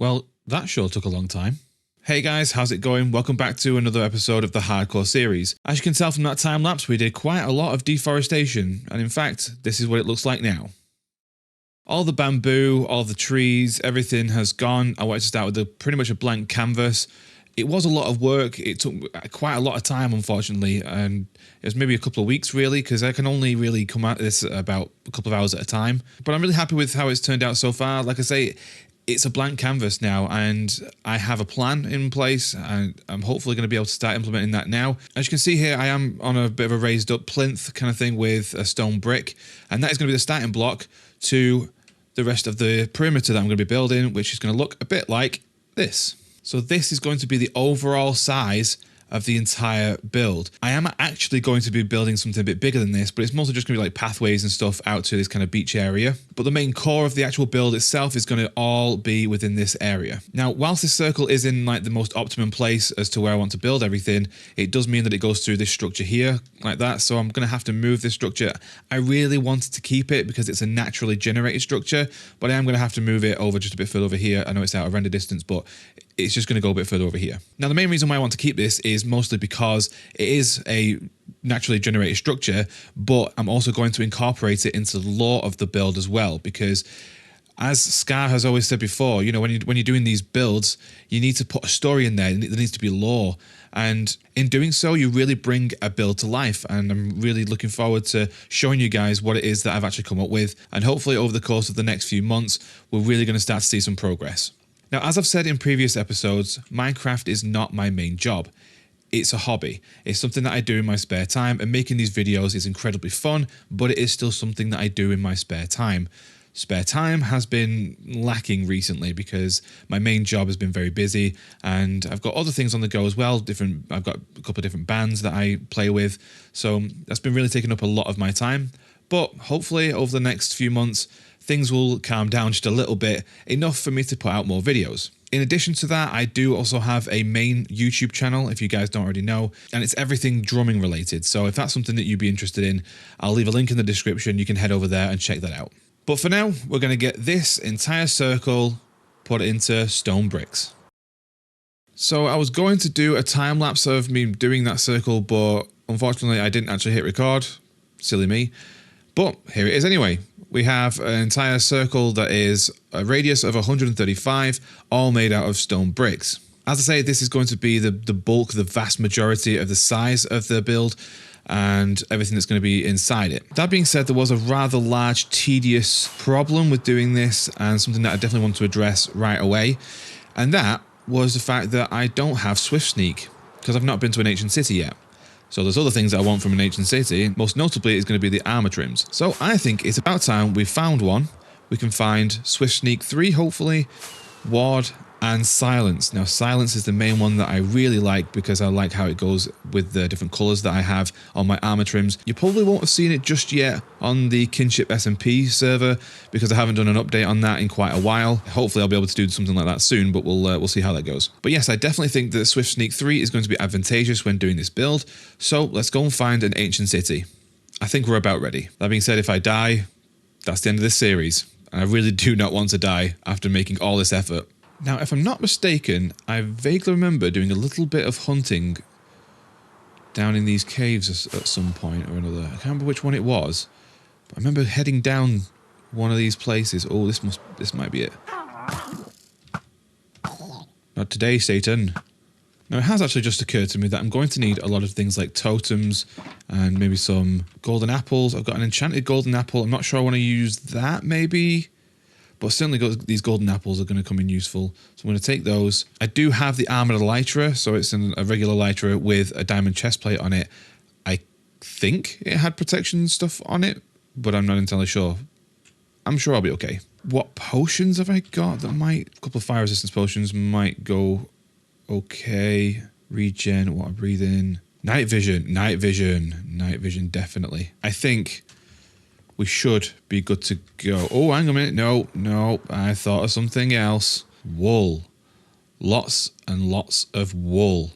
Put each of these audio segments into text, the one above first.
Well, that sure took a long time. Hey guys, how's it going? Welcome back to another episode of the Hardcore series. As you can tell from that time lapse, we did quite a lot of deforestation, and in fact, this is what it looks like now. All the bamboo, all the trees, everything has gone. I wanted to start with pretty much a blank canvas. It was a lot of work. It took quite a lot of time, unfortunately, and it was maybe a couple of weeks really, because I can only really come at this about a couple of hours at a time. But I'm really happy with how it's turned out so far. Like I say, it's a blank canvas now, and I have a plan in place, and I'm hopefully going to be able to start implementing that now. As you can see here, I am on a bit of a raised up plinth kind of thing with a stone brick, and that is going to be the starting block to the rest of the perimeter that I'm going to be building, which is going to look a bit like this. So this is going to be the overall size of the entire build. I am actually going to be building something a bit bigger than this, but it's mostly just going to be like pathways and stuff out to this kind of beach area. But the main core of the actual build itself is going to all be within this area. Now, whilst this circle is in like the most optimum place as to where I want to build everything, it does mean that it goes through this structure here like that. So I'm going to have to move this structure. I really wanted to keep it because it's a naturally generated structure, but I am going to have to move it over just a bit further over here. I know it's out of render distance, but it's just going to go a bit further over here. Now, the main reason why I want to keep this is mostly because it is a naturally generated structure, but I'm also going to incorporate it into the lore of the build as well, because as Scar has always said before, you know, when you're doing these builds, you need to put a story in there. There needs to be lore. And in doing so, you really bring a build to life. And I'm really looking forward to showing you guys what it is that I've actually come up with. And hopefully over the course of the next few months, we're really going to start to see some progress. Now, as I've said in previous episodes, Minecraft is not my main job. It's a hobby. It's something that I do in my spare time, and making these videos is incredibly fun, but it is still something that I do in my spare time. Spare time has been lacking recently because my main job has been very busy, and I've got other things on the go as well. I've got a couple of different bands that I play with, so that's been really taking up a lot of my time. But hopefully over the next few months, things will calm down just a little bit, enough for me to put out more videos. In addition to that, I do also have a main YouTube channel, if you guys don't already know, and it's everything drumming related. So if that's something that you'd be interested in, I'll leave a link in the description. You can head over there and check that out. But for now, we're going to get this entire circle put into stone bricks. So I was going to do a time lapse of me doing that circle, but unfortunately I didn't actually hit record. Silly me. But here it is anyway. We have an entire circle that is a radius of 135, all made out of stone bricks. As I say, this is going to be the bulk, the vast majority of the size of the build and everything that's going to be inside it. That being said, there was a rather large, tedious problem with doing this, and something that I definitely want to address right away. And that was the fact that I don't have Swift Sneak, because I've not been to an ancient city yet. So there's other things that I want from an ancient city. Most notably is going to be the armor trims. So I think it's about time we found one. We can find Swift Sneak 3, hopefully, Ward, and Silence. Now, Silence is the main one that I really like because I like how it goes with the different colors that I have on my armor trims. You probably won't have seen it just yet on the Kinship SMP server because I haven't done an update on that in quite a while. Hopefully I'll be able to do something like that soon, but we'll see how that goes. But yes, I definitely think that Swift Sneak 3 is going to be advantageous when doing this build. So let's go and find an ancient city. I think we're about ready. That being said, if I die, that's the end of this series. And I really do not want to die after making all this effort. Now, if I'm not mistaken, I vaguely remember doing a little bit of hunting down in these caves at some point or another. I can't remember which one it was, but I remember heading down one of these places. Oh, this might be it. Not today, Satan. Now, it has actually just occurred to me that I'm going to need a lot of things like totems and maybe some golden apples. I've got an enchanted golden apple. I'm not sure I want to use that, maybe. But certainly these golden apples are going to come in useful. So I'm going to take those. I do have the armored elytra, so it's a regular elytra with a diamond chest plate on it. I think it had protection stuff on it, but I'm not entirely sure. I'm sure I'll be okay. What potions have I got that might... A couple of fire resistance potions might go okay. Regen, water breathing. Night vision, definitely. I think... we should be good to go. Oh, hang on a minute. No, I thought of something else. Wool. Lots and lots of wool.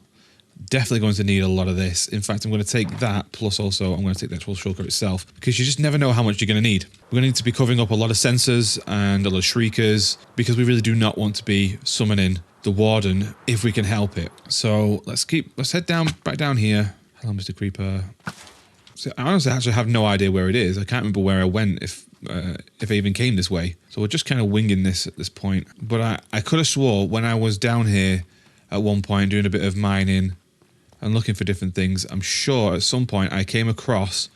Definitely going to need a lot of this. In fact, I'm going to take that, plus also I'm going to take the actual shulker itself, because you just never know how much you're going to need. We're going to need to be covering up a lot of sensors and a lot of shriekers, because we really do not want to be summoning the warden if we can help it. So let's head back down here. Hello, Mr. Creeper. So I honestly actually have no idea where it is. I can't remember where I went, if I even came this way. So we're just kind of winging this at this point. But I could have swore when I was down here at one point doing a bit of mining and looking for different things, I'm sure at some point I came across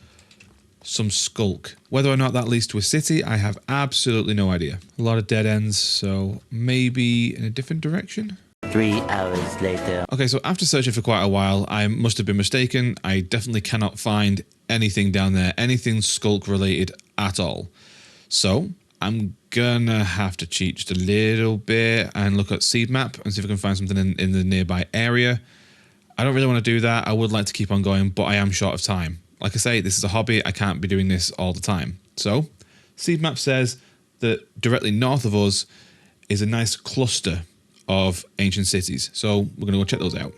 some skulk. Whether or not that leads to a city, I have absolutely no idea. A lot of dead ends, so maybe in a different direction? 3 hours later. Okay, so after searching for quite a while, I must have been mistaken. I definitely cannot find anything down there, anything skulk related at all. So I'm gonna have to cheat just a little bit and look at seed map and see if I can find something in the nearby area. I don't really want to do that. I would like to keep on going, but I am short of time. Like I say, this is a hobby. I can't be doing this all the time. So seed map says that directly north of us is a nice cluster of ancient cities. So we're going to go check those out.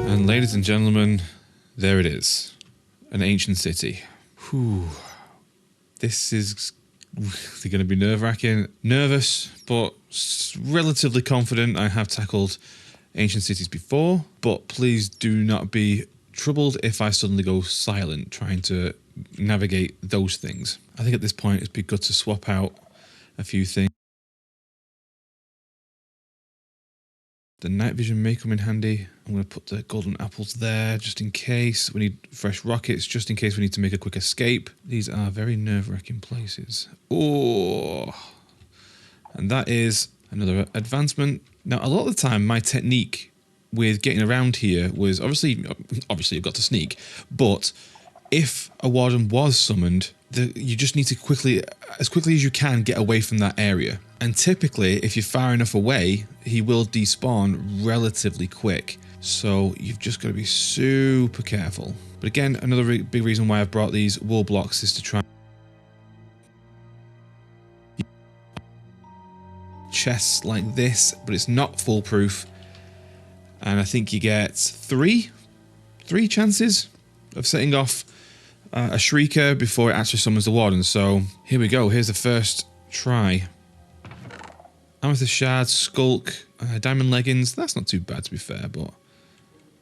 And ladies and gentlemen, there it is. An ancient city. Whew. This is really going to be nerve-wracking. Nervous, but relatively confident. I have tackled ancient cities before, but please do not be troubled if I suddenly go silent trying to navigate those things. I think at this point it'd be good to swap out a few things. The night vision may come in handy. I'm going to put the golden apples there just in case. We need fresh rockets just in case we need to make a quick escape. These are very nerve-wracking places. Oh, and that is another advancement. Now, a lot of the time, my technique with getting around here was obviously you've got to sneak, but if a warden was summoned, you just need to as quickly as you can, get away from that area. And typically, if you're far enough away, he will despawn relatively quick. So you've just got to be super careful. But again, another big reason why I've brought these wool blocks is to try chests like this, but it's not foolproof. And I think you get three chances of setting off a shrieker before it actually summons the warden. So here we go. Here's the first try. Amethyst shard, skulk, diamond leggings. That's not too bad, to be fair, but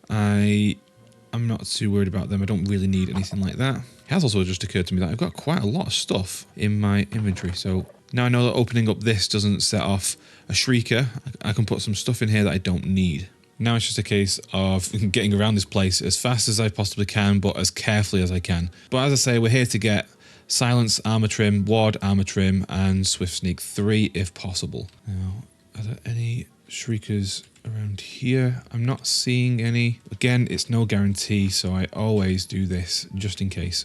I'm not too worried about them. I don't really need anything like that. It has also just occurred to me that I've got quite a lot of stuff in my inventory. So now I know that opening up this doesn't set off a shrieker. I can put some stuff in here that I don't need. Now it's just a case of getting around this place as fast as I possibly can, but as carefully as I can. But as I say, we're here to get Silence, Armor Trim, Ward, Armor Trim, and Swift Sneak 3 if possible. Now, are there any shriekers around here? I'm not seeing any. Again, it's no guarantee, so I always do this just in case.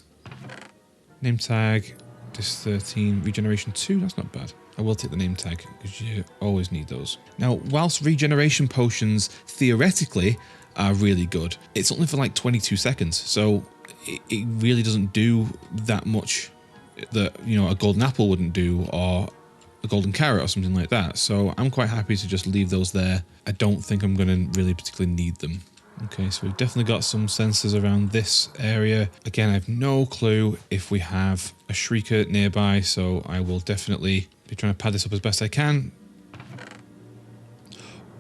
Name tag, Dis 13, Regeneration 2, that's not bad. I will take the name tag because you always need those. Now, whilst regeneration potions theoretically are really good, it's only for like 22 seconds. So it really doesn't do that much that, you know, a golden apple wouldn't do, or a golden carrot or something like that. So I'm quite happy to just leave those there. I don't think I'm going to really particularly need them. Okay, so we've definitely got some sensors around this area. Again, I have no clue if we have a shrieker nearby, so I will definitely be trying to pad this up as best I can.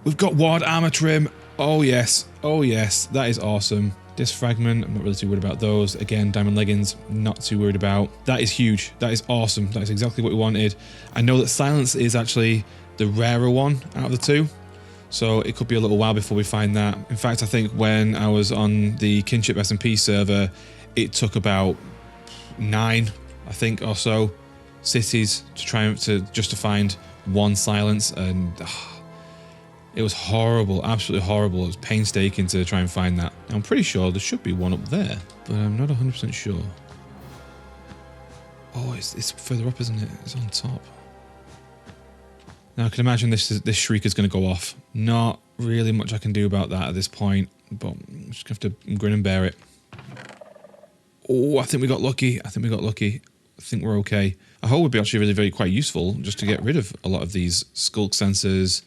We've got Ward Armor Trim. Oh yes, that is awesome. This fragment, I'm not really too worried about those. Again, diamond leggings, not too worried about. That is huge, that is awesome. That is exactly what we wanted. I know that silence is actually the rarer one out of the two, so it could be a little while before we find that. In fact, I think when I was on the Kinship SMP server, it took about 9 I think also cities just to find one silence, and it was horrible, absolutely horrible. It was painstaking to try and find that. I'm pretty sure there should be one up there, but I'm not 100% sure. Oh, it's further up, isn't it? It's on top. Now I can imagine this Shriek is going to go off. Not really much I can do about that at this point, but I'm just going to have to grin and bear it. Oh, I think we got lucky. I think we're okay. A hole would be actually really quite useful just to get rid of a lot of these skulk sensors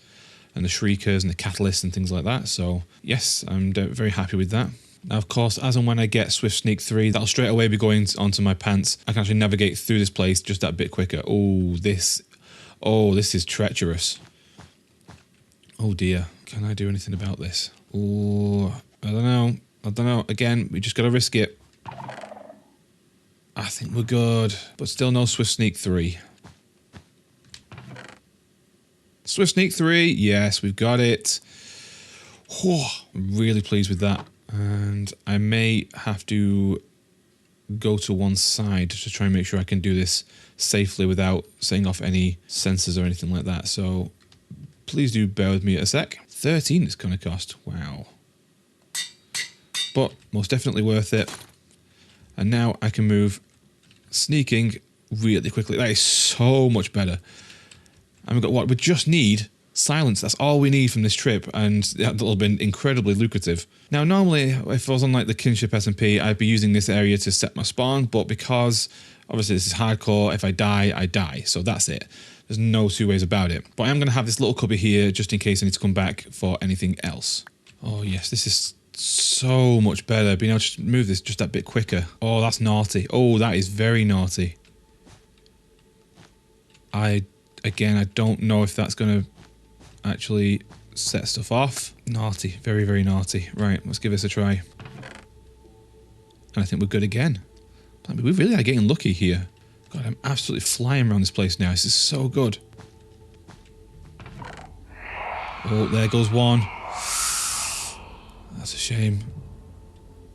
and the shriekers and the catalysts and things like that. So yes, I'm very happy with that. Now, of course, as and when I get Swift Sneak 3, that'll straight away be going onto my pants. I can actually navigate through this place just that bit quicker. Oh, this is treacherous. Oh dear. Can I do anything about this? Oh, I don't know. Again, we just got to risk it. I think we're good, but still no Swift Sneak 3. Swift Sneak 3, yes, we've got it. Oh, I'm really pleased with that. And I may have to go to one side to try and make sure I can do this safely without setting off any sensors or anything like that. So please do bear with me a sec. 13 it's going to cost. Wow. But most definitely worth it. And now I can move sneaking really quickly. That is so much better. And we've got what? We just need silence. That's all we need from this trip, and that'll have been incredibly lucrative. Now, normally, if I was on like the Kinship SMP, I'd be using this area to set my spawn, but because obviously this is hardcore, if I die, I die. So that's it. There's no two ways about it. But I am going to have this little cubby here just in case I need to come back for anything else. Oh yes, this is so much better. Being able to move this just that bit quicker. Oh, that's naughty. Oh, that is very naughty. Again, I don't know if that's going to actually set stuff off. Naughty. Very, very naughty. Right, let's give this a try. And I think we're good again. We really are getting lucky here. God, I'm absolutely flying around this place now. This is so good. Oh, there goes one. That's a shame.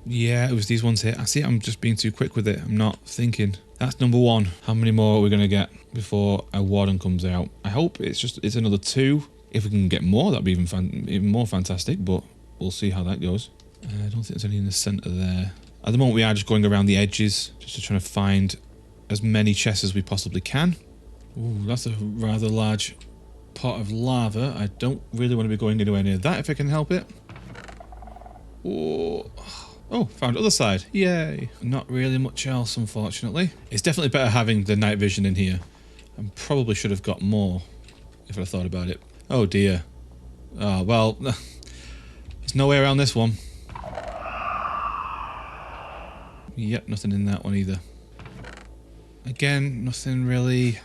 Yeah, it was these ones here. I see I'm just being too quick with it. I'm not thinking. That's number one. How many more are we going to get before a warden comes out? I hope it's another 2. If we can get more, that'd be even more fantastic, but we'll see how that goes. I don't think there's any in the centre there. At the moment, we are just going around the edges, just to try to find as many chests as we possibly can. Ooh, that's a rather large pot of lava. I don't really want to be going anywhere near that if I can help it. Oh, found other side. Yay. Not really much else, unfortunately. It's definitely better having the night vision in here. I probably should have got more if I thought about it. Oh dear. Oh, well, there's no way around this one. Yep, nothing in that one either. Again, nothing really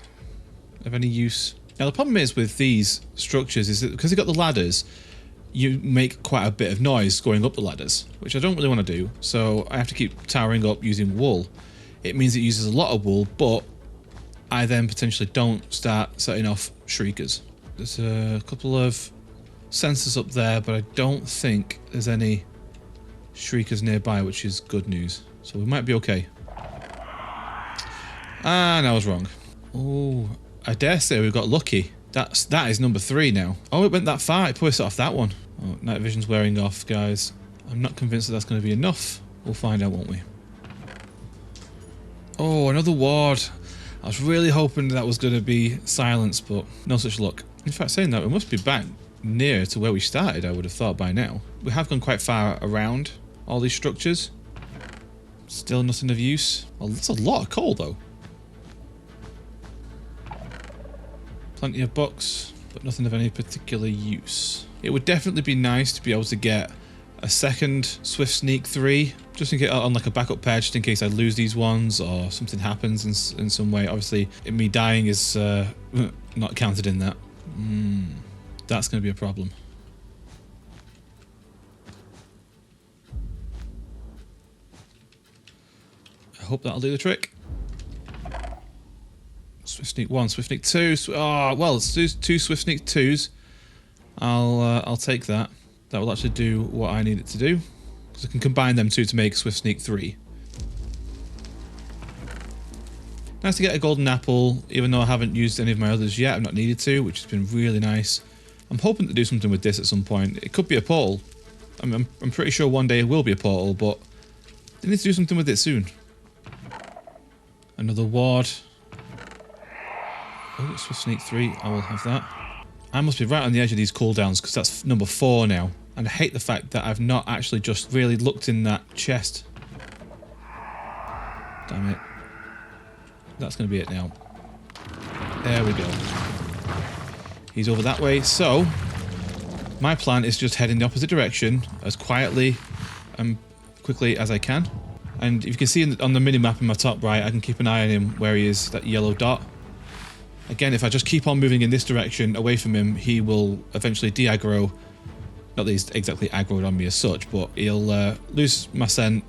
of any use. Now, the problem is with these structures is that because they've got the ladders, you make quite a bit of noise going up the ladders, which I don't really want to do. So I have to keep towering up using wool. It means it uses a lot of wool, but I then potentially don't start setting off shriekers. There's a couple of sensors up there, but I don't think there's any shriekers nearby, which is good news. So we might be okay. Ah, no, I was wrong. Oh, I dare say we got lucky. That is number 3 now. Oh, it went that far. It pushed off that one. Oh, night vision's wearing off, guys. I'm not convinced that that's going to be enough. We'll find out, won't we? Oh, another ward. I was really hoping that was going to be silence, but no such luck. In fact, saying that, we must be back near to where we started, I would have thought by now. We have gone quite far around all these structures. Still nothing of use. Well, that's a lot of coal, though. Plenty of books, but nothing of any particular use. It would definitely be nice to be able to get a second Swift Sneak 3, just in case, on like a backup pair, just in case I lose these ones or something happens in some way. Obviously, me dying is not counted in that. That's going to be a problem. I hope that'll do the trick. Swift Sneak 1, Swift Sneak 2. Oh, well, let's do 2 Swift Sneak 2s. I'll take that. That will actually do what I need it to do, because I can combine them two to make Swift Sneak 3. Nice to get a golden apple, even though I haven't used any of my others yet. I've not needed to, which has been really nice. I'm hoping to do something with this at some point. It could be a portal. I'm pretty sure one day it will be a portal, but they need to do something with it soon. Another ward. Oh, it's for sneak 3. I will have that. I must be right on the edge of these cooldowns because that's number 4 now. And I hate the fact that I've not actually just really looked in that chest. Damn it. That's going to be it now. There we go. He's over that way. So, my plan is just head in the opposite direction as quietly and quickly as I can. And if you can see on the mini-map in my top right, I can keep an eye on him where he is, that yellow dot. Again, if I just keep on moving in this direction away from him, he will eventually de-aggro. Not that he's exactly aggroed on me as such, but he'll lose my scent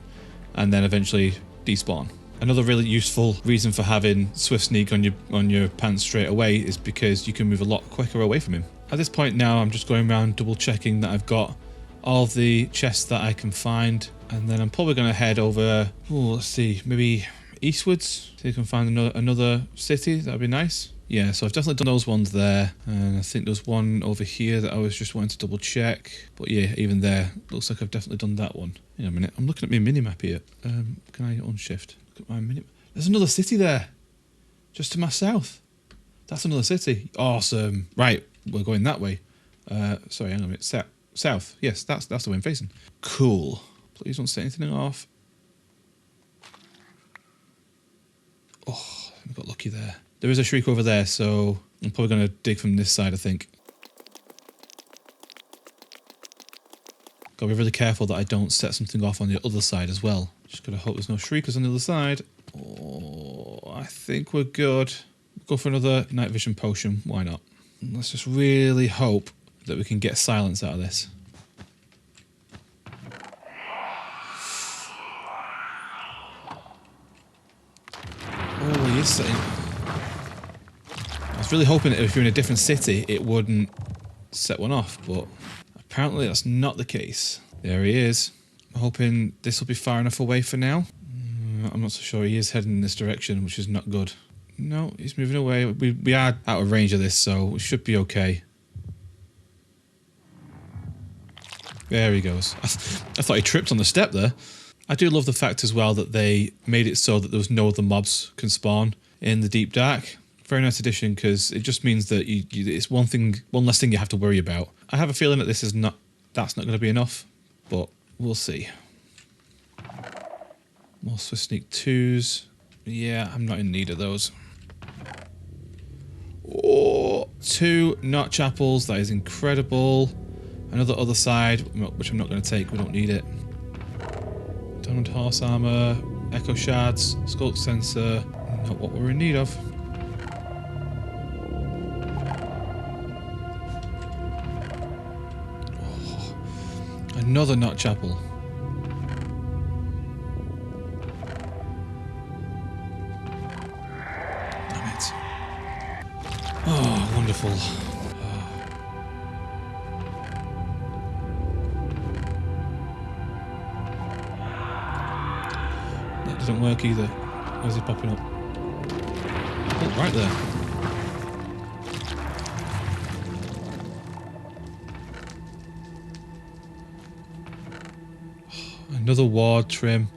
and then eventually despawn. Another really useful reason for having Swift Sneak on your pants straight away is because you can move a lot quicker away from him. At this point now, I'm just going around double checking that I've got all of the chests that I can find, and then I'm probably going to head over, let's see, maybe eastwards, see if I can find another city. That'd be nice. Yeah, so I've definitely done those ones there, and I think there's one over here that I was just wanting to double check. But yeah, even there, looks like I've definitely done that one. Hang on a minute, I'm looking at my minimap here. Can I unshift? Look at my minimap. There's another city there, just to my south. That's another city. Awesome. Right, we're going that way. Sorry, hang on a minute. South. Yes, that's the way I'm facing. Cool. Please don't set anything off. Oh, I got lucky there. There is a Shriek over there, so I'm probably going to dig from this side, I think. Gotta be really careful that I don't set something off on the other side as well. Just gotta hope there's no Shriekers on the other side. Oh, I think we're good. Go for another night vision potion. Why not? Let's just really hope that we can get silence out of this. Oh, he is sitting. I was really hoping that if you're in a different city, it wouldn't set one off, but apparently that's not the case. There he is. I'm hoping this will be far enough away for now. I'm not so sure. He is heading in this direction, which is not good. No, he's moving away. We are out of range of this, so we should be okay. There he goes. I thought he tripped on the step there. I do love the fact as well that they made it so that there was no other mobs can spawn in the deep dark. Very nice addition, because it just means that it's one less thing you have to worry about. I have a feeling that that's not going to be enough, but we'll see. More Swift Sneak 2s. Yeah, I'm not in need of those. Oh, 2 notch apples. That is incredible. Another other side, which I'm not going to take. We don't need it. Diamond horse armor, echo shards, sculk sensor. Not what we're in need of. Oh, another notch apple. Damn it. Oh, wonderful. Doesn't work either. Where's he popping up? Oh, right there. Another ward trim.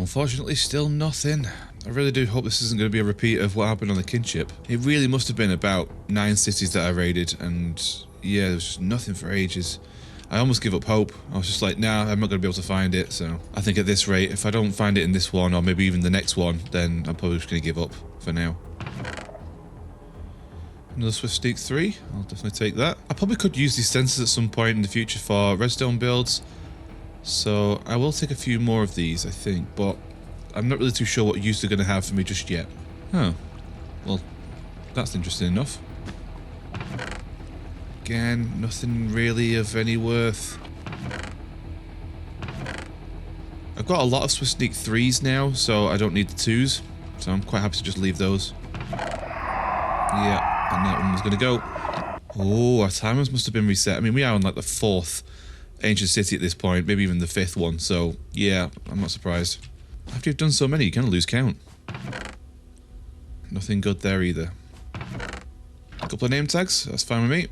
Unfortunately, still nothing. I really do hope this isn't going to be a repeat of what happened on the Kinship. It really must have been about 9 cities that I raided, and yeah, there was just nothing for ages. I almost give up hope. I was just like, nah, I'm not going to be able to find it. So I think at this rate, if I don't find it in this one, or maybe even the next one, then I'm probably just going to give up for now. Another Swift Sneak 3, I'll definitely take that. I probably could use these sensors at some point in the future for redstone builds. So I will take a few more of these, I think, but I'm not really too sure what use they're going to have for me just yet. Oh, well, that's interesting enough. Again, nothing really of any worth. I've got a lot of Swift Sneak 3s now, so I don't need the 2s. So I'm quite happy to just leave those. Yeah, and that one was going to go. Oh, our timers must have been reset. I mean, we are on like the 4th ancient city at this point, maybe even the 5th one. So, yeah, I'm not surprised. After you've done so many, you kind of lose count. Nothing good there either. A couple of name tags, that's fine with me.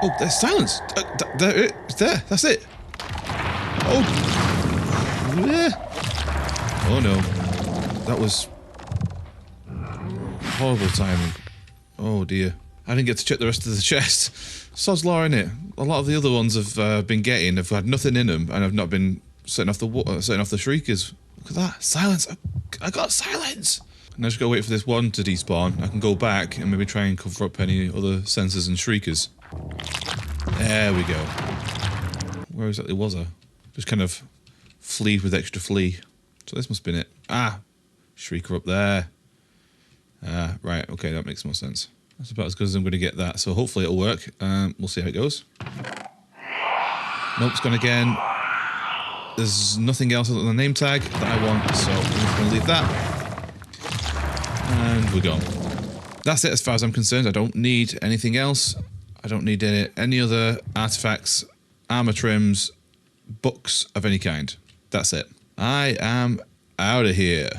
Oh, there's silence. It's there. That's it. Oh. Yeah. Oh no. That was horrible timing. Oh dear. I didn't get to check the rest of the chest. Sod's law, innit? A lot of the other ones I've been getting have had nothing in them, and I've not been setting off the shriekers. Look at that. Silence. I got silence. And I just gotta wait for this one to despawn. I can go back and maybe try and cover up any other sensors and shriekers. There we go. Where exactly was I? Just kind of flee with extra flee. So this must have been it. Ah! Shrieker up there. Ah, right. Okay, that makes more sense. That's about as good as I'm going to get that. So hopefully it'll work. We'll see how it goes. Nope, it's gone again. There's nothing else other than the name tag that I want, so I'm just going to leave that. And we're gone. That's it as far as I'm concerned. I don't need anything else. I don't need any other artifacts, armor trims, books of any kind. That's it. I am out of here.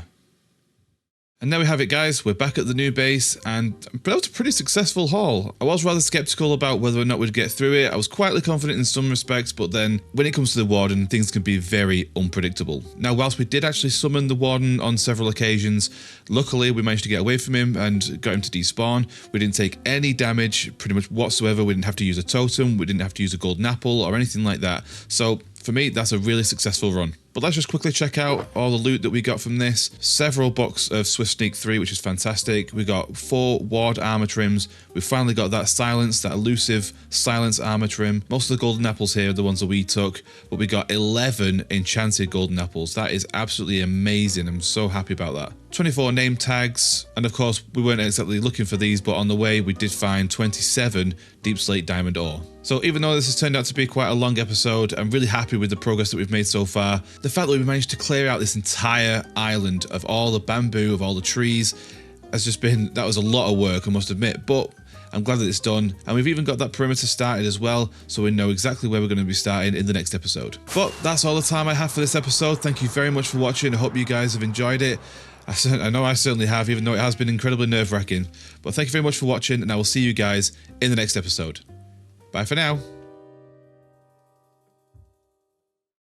And there we have it, guys. We're back at the new base, and that was a pretty successful haul. I was rather skeptical about whether or not we'd get through it. I was quietly confident in some respects, but then when it comes to the Warden, things can be very unpredictable. Now, whilst we did actually summon the Warden on several occasions, luckily we managed to get away from him and got him to despawn. We didn't take any damage pretty much whatsoever. We didn't have to use a totem. We didn't have to use a golden apple or anything like that. So for me, that's a really successful run. But let's just quickly check out all the loot that we got from this. Several box of Swift Sneak 3, which is fantastic. We got 4 ward armor trims. We finally got that silence, that elusive silence armor trim. Most of the golden apples here are the ones that we took, but we got 11 enchanted golden apples. That is absolutely amazing. I'm so happy about that. 24 name tags, and of course we weren't exactly looking for these, but on the way we did find 27 deep slate diamond ore. So even though this has turned out to be quite a long episode, I'm really happy with the progress that we've made so far. The fact that we managed to clear out this entire island of all the bamboo, of all the trees, has just been, that was a lot of work, I must admit, but I'm glad that it's done. And we've even got that perimeter started as well, so we know exactly where we're going to be starting in the next episode. But that's all the time I have for this episode. Thank you very much for watching. I hope you guys have enjoyed it. I know I certainly have, even though it has been incredibly nerve-wracking. But thank you very much for watching, and I will see you guys in the next episode. Bye for now.